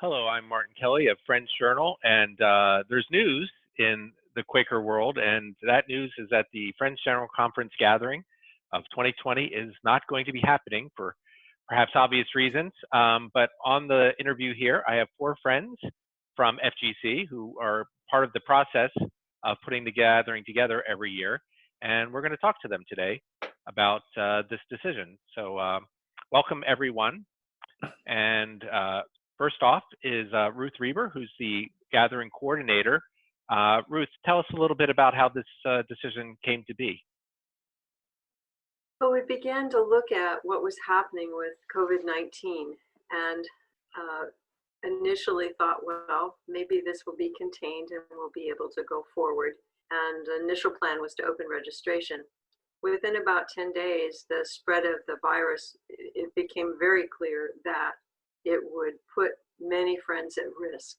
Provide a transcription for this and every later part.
Hello, I'm Martin Kelly of Friends Journal, and there's news in the Quaker world, and that news is that the Friends General Conference Gathering of 2020 is not going to be happening for perhaps obvious reasons. But on the interview here, I have four friends from FGC who are part of the process of putting the gathering together every year, and we're going to talk to them today about this decision. So welcome, everyone. And first off is Ruth Reber, who's the gathering coordinator. Ruth, tell us a little bit about how this decision came to be. Well, we began to look at what was happening with COVID-19 and initially thought, well, maybe this will be contained and we'll be able to go forward. And the initial plan was to open registration. Within about 10 days, the spread of the virus, it became very clear that it would put many friends at risk.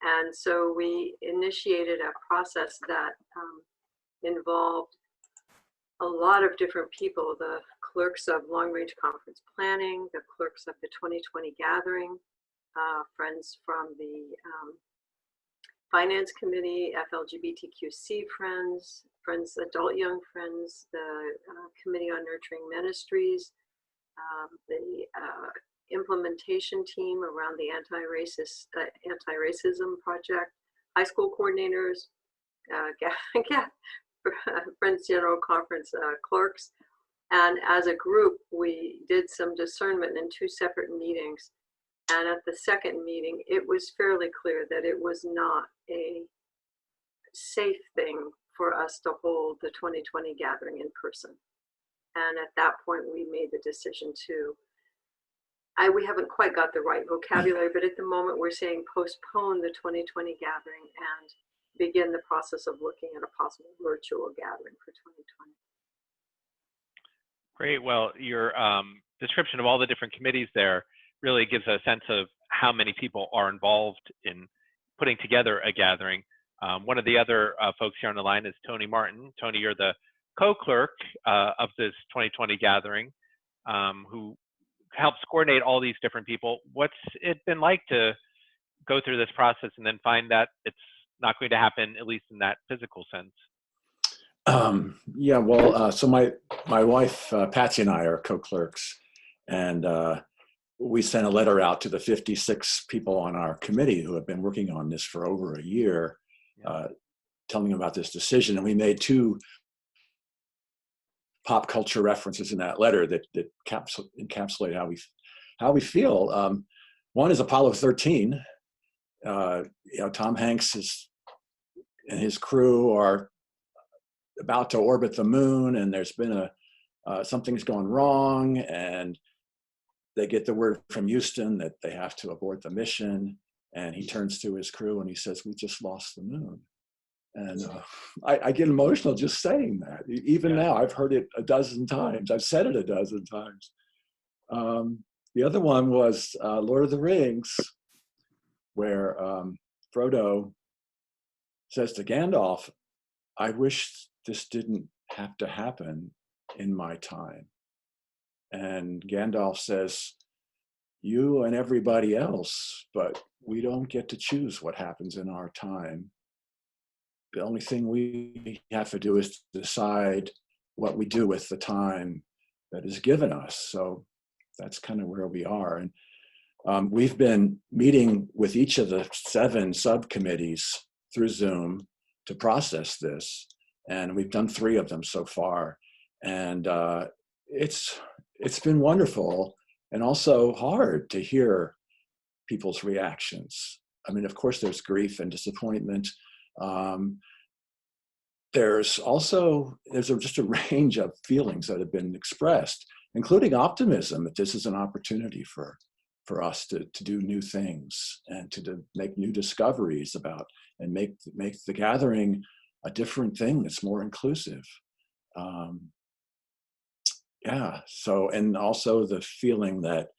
And so we initiated a process that involved a lot of different people, the clerks of long-range conference planning, the clerks of the 2020 gathering, friends from the finance committee, FLGBTQC friends, adult young friends, the committee on nurturing ministries, the implementation team around the anti-racism project, high school coordinators, Friends General Conference clerks. And as a group, we did some discernment in two separate meetings. And at the second meeting, it was fairly clear that it was not a safe thing for us to hold the 2020 gathering in person. And at that point, we made the decision to, we haven't quite got the right vocabulary, but at the moment we're saying postpone the 2020 gathering and begin the process of looking at a possible virtual gathering for 2020. Great. Well, your description of all the different committees there really gives a sense of how many people are involved in putting together a gathering. One of the other folks here on the line is Tony Martin. Tony, you're the co-clerk of this 2020 gathering, who helps coordinate all these different people. What's it been like to go through this process and then find that it's not going to happen, at least in that physical sense? Yeah, well, so my wife, Patsy, and I are co-clerks, and we sent a letter out to the 56 people on our committee who have been working on this for over a year, telling them about this decision. And we made two pop culture references in that letter that encapsulate how we feel. One is Apollo 13. Tom Hanks and his crew are about to orbit the moon, and there's been something's gone wrong, and they get the word from Houston that they have to abort the mission, and he turns to his crew and he says, "We just lost the moon." And I get emotional just saying that. Even now, I've heard it a dozen times. I've said it a dozen times. The other one was Lord of the Rings, where Frodo says to Gandalf, "I wish this didn't have to happen in my time." And Gandalf says, "You and everybody else, but we don't get to choose what happens in our time. The only thing we have to do is decide what we do with the time that is given us." So that's kind of where we are. And we've been meeting with each of the 7 subcommittees through Zoom to process this. And we've done 3 of them so far. And it's been wonderful and also hard to hear people's reactions. I mean, of course, there's grief and disappointment. There's just a range of feelings that have been expressed, including optimism that this is an opportunity for us to do new things and to make new discoveries about and make the gathering a different thing that's more inclusive. So, and also the feeling that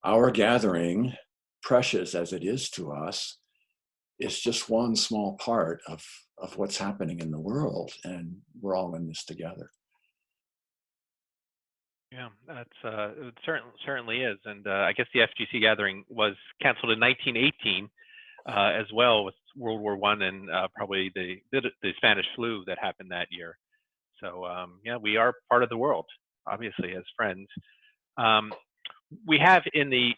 our gathering, precious as it is to us, is just one small part of what's happening in the world, and we're all in this together. Yeah, it certainly is. And I guess the FGC gathering was canceled in 1918 as well, with World War I and probably the Spanish flu that happened that year. So yeah, we are part of the world, obviously, as friends. Um, we have in the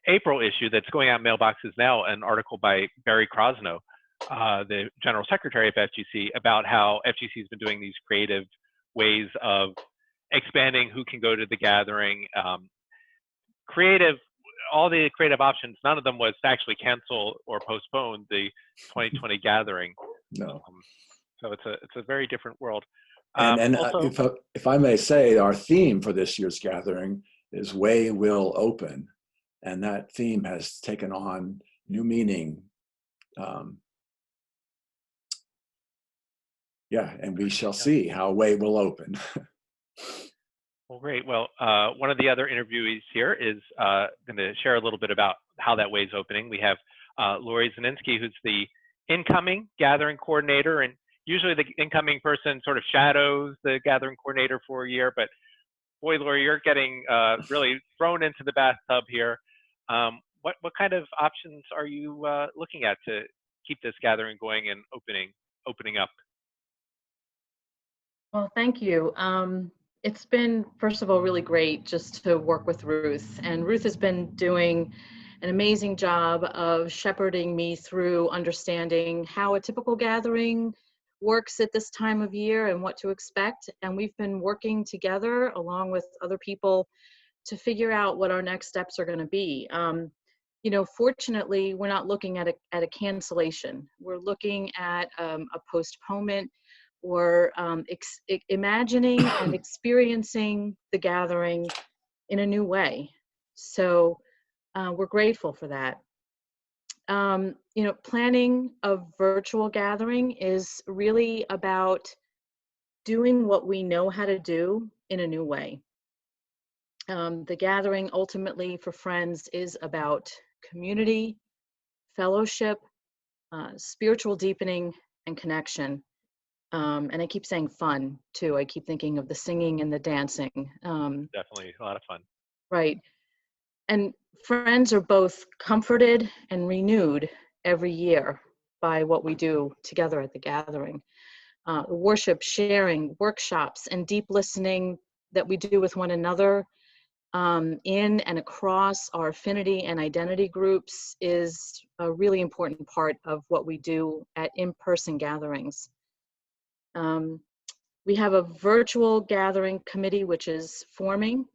April issue that's going out in mailboxes now an article by Barry Krosno, the General Secretary of FGC, about how FGC has been doing these creative ways of expanding who can go to the gathering. Creative, all the creative options, none of them was to actually cancel or postpone the 2020 gathering. No. So it's a very different world. And Also, if I may say, our theme for this year's gathering is "Way Will Open," and that theme has taken on new meaning. Yeah, and we shall see how way will open. well, great. Well, one of the other interviewees here is going to share a little bit about how that way is opening. We have Lori Zaninsky, who's the incoming gathering coordinator, and usually the incoming person sort of shadows the gathering coordinator for a year, but boy, Lori, you're getting really thrown into the bathtub here. What kind of options are you looking at to keep this gathering going and opening up? Well, thank you. It's been, first of all, really great just to work with Ruth. And Ruth has been doing an amazing job of shepherding me through understanding how a typical gathering works at this time of year and what to expect. And we've been working together along with other people to figure out what our next steps are going to be. You know, fortunately, we're not looking at a cancellation. We're looking at a postponement, or imagining and experiencing the gathering in a new way. So we're grateful for that. You know, planning a virtual gathering is really about doing what we know how to do in a new way. The gathering ultimately for Friends is about community, fellowship, spiritual deepening, and connection. And I keep saying fun too. I keep thinking of the singing and the dancing. Definitely a lot of fun. Right. And Friends are both comforted and renewed every year by what we do together at the gathering. Worship, sharing, workshops, and deep listening that we do with one another in and across our affinity and identity groups is a really important part of what we do at in-person gatherings. We have a virtual gathering committee which is forming,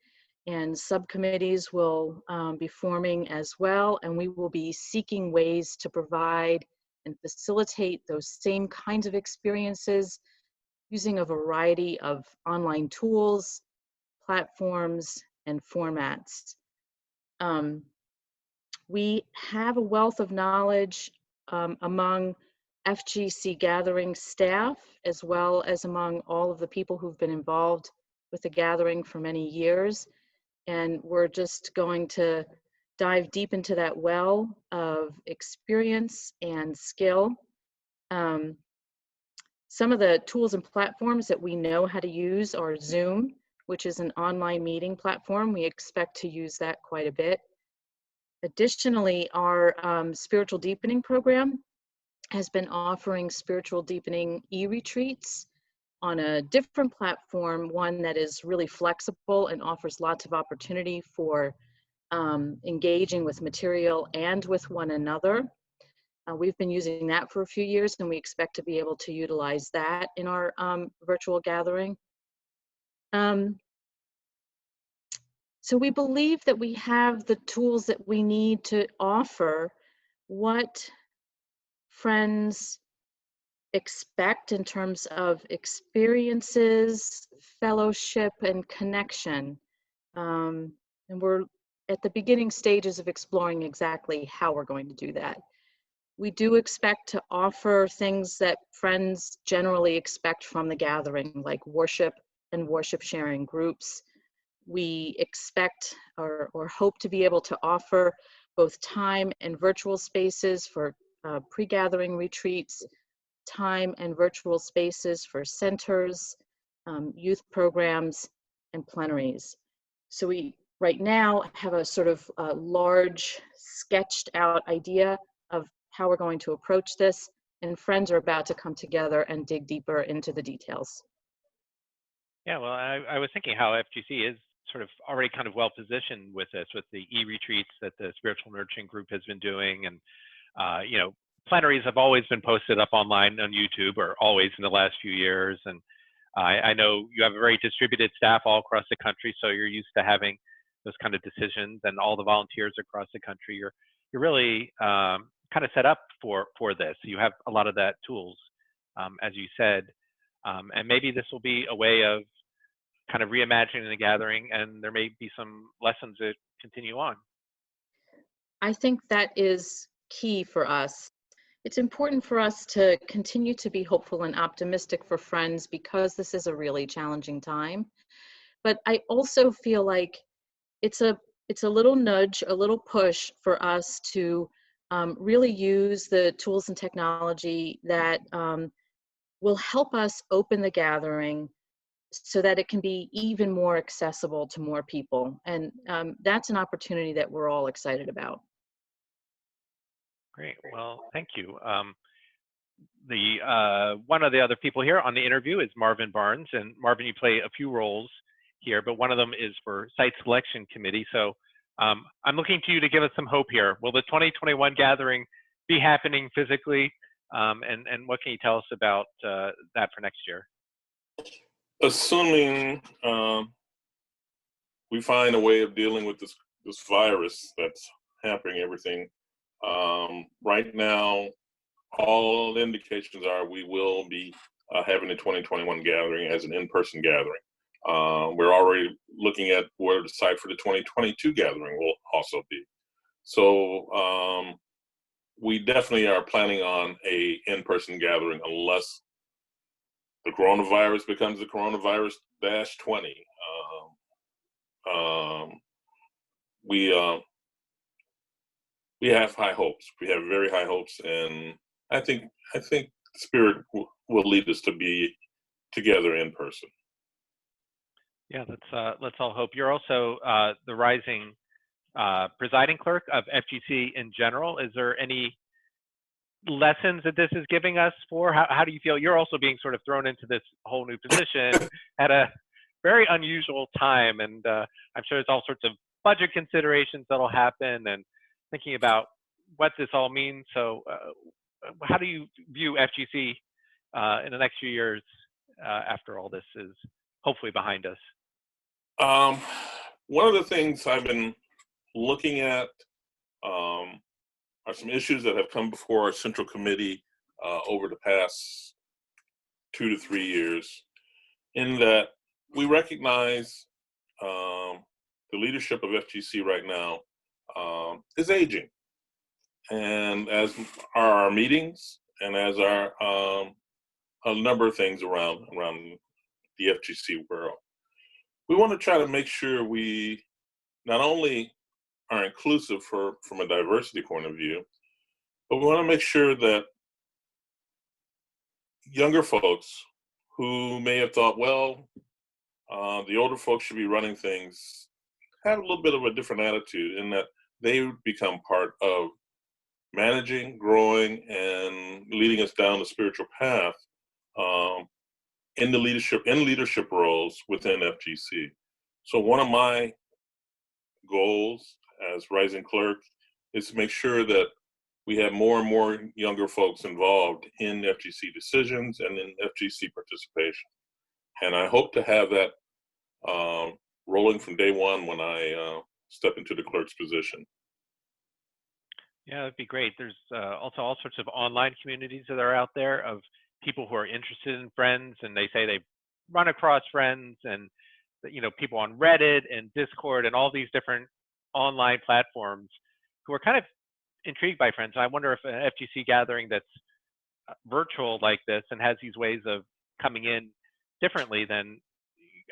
and subcommittees will be forming as well, and we will be seeking ways to provide and facilitate those same kinds of experiences using a variety of online tools, platforms, and formats. We have a wealth of knowledge among FGC Gathering staff, as well as among all of the people who've been involved with the gathering for many years. And we're just going to dive deep into that well of experience and skill. Some of the tools and platforms that we know how to use are Zoom, which is an online meeting platform. We expect to use that quite a bit. Additionally, our spiritual deepening program has been offering spiritual deepening e-retreats on a different platform, one that is really flexible and offers lots of opportunity for engaging with material and with one another. We've been using that for a few years, and we expect to be able to utilize that in our virtual gathering. So we believe that we have the tools that we need to offer what Friends expect in terms of experiences, fellowship, and connection. And we're at the beginning stages of exploring exactly how we're going to do that. We do expect to offer things that Friends generally expect from the gathering, like worship and worship sharing groups. We expect or hope to be able to offer both time and virtual spaces for pre-gathering retreats, time and virtual spaces for centers, youth programs, and plenaries. So we right now have a sort of large sketched out idea of how we're going to approach this, and friends are about to come together and dig deeper into the details. Yeah, well, I was thinking how FGC is sort of already kind of well positioned with this, with the e-retreats that the spiritual nurturing group has been doing. And, you know, plenaries have always been posted up online on YouTube, or always in the last few years. And I know you have a very distributed staff all across the country, so you're used to having those kind of decisions, and all the volunteers across the country. You're really kind of set up for this. You have a lot of that tools, as you said, and maybe this will be a way of kind of reimagining the gathering, and there may be some lessons that continue on. I think that is key for us. It's important for us to continue to be hopeful and optimistic for friends, because this is a really challenging time. But I also feel like it's a little nudge, a little push for us to really use the tools and technology that will help us open the gathering so that it can be even more accessible to more people. And that's an opportunity that we're all excited about. Great. Well, thank you. One of the other people here on the interview is Marvin Barnes, and Marvin, you play a few roles here, but one of them is for site selection committee. So I'm looking to you to give us some hope here. Will the 2021 gathering be happening physically? And what can you tell us about that for next year? Assuming we find a way of dealing with this virus that's hampering everything, right now, all indications are we will be having the 2021 gathering as an in-person gathering. We're already looking at where the site for the 2022 gathering will also be. So we definitely are planning on a in-person gathering, unless the coronavirus becomes the coronavirus-20. We have high hopes. We have very high hopes, and I think Spirit will lead us to be together in person. Yeah, let's all hope. You're also the rising presiding clerk of FGC in general. Is there any lessons that this is giving us for how do you feel? You're also being sort of thrown into this whole new position at a very unusual time, and I'm sure there's all sorts of budget considerations that'll happen, and thinking about what this all means. So how do you view FGC in the next few years after all this is hopefully behind us? One of the things I've been looking at are some issues that have come before our central committee over the past 2 to 3 years, in that we recognize the leadership of FGC right now is aging, and as are our meetings, and as are a number of things around the FGC world. We want to try to make sure we not only are inclusive from a diversity point of view, but we want to make sure that younger folks who may have thought, well, the older folks should be running things, have a little bit of a different attitude, in that they become part of managing, growing, and leading us down the spiritual path in leadership roles within FGC. So one of my goals as rising clerk is to make sure that we have more and more younger folks involved in FGC decisions and in FGC participation. And I hope to have that rolling from day one when I step into the clerk's position. Yeah, that'd be great. There's also all sorts of online communities that are out there of people who are interested in Friends, and they say they run across Friends, and people on Reddit and Discord and all these different online platforms who are kind of intrigued by Friends. And I wonder if an FGC gathering that's virtual like this and has these ways of coming in differently than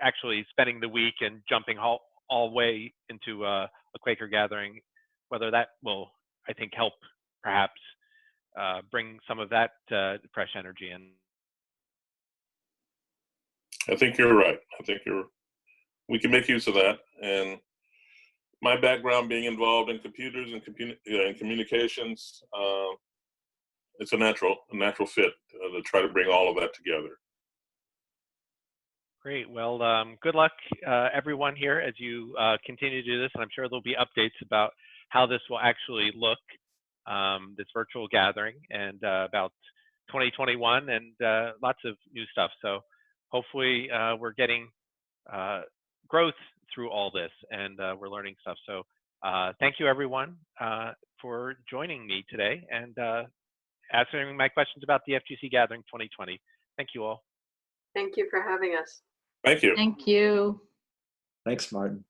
actually spending the week and jumping all way into a Quaker gathering, whether that will, I think, help perhaps bring some of that fresh energy in. I think you're right. I think we can make use of that. And my background being involved in computers and communications, it's a natural fit to try to bring all of that together. Great. Well, good luck, everyone here, as you continue to do this. And I'm sure there'll be updates about how this will actually look, this virtual gathering, and about 2021 and lots of new stuff. So hopefully we're getting growth through all this, and we're learning stuff. So thank you, everyone, for joining me today and answering my questions about the FGC Gathering 2020. Thank you all. Thank you for having us. Thank you. Thank you. Thanks, Martin.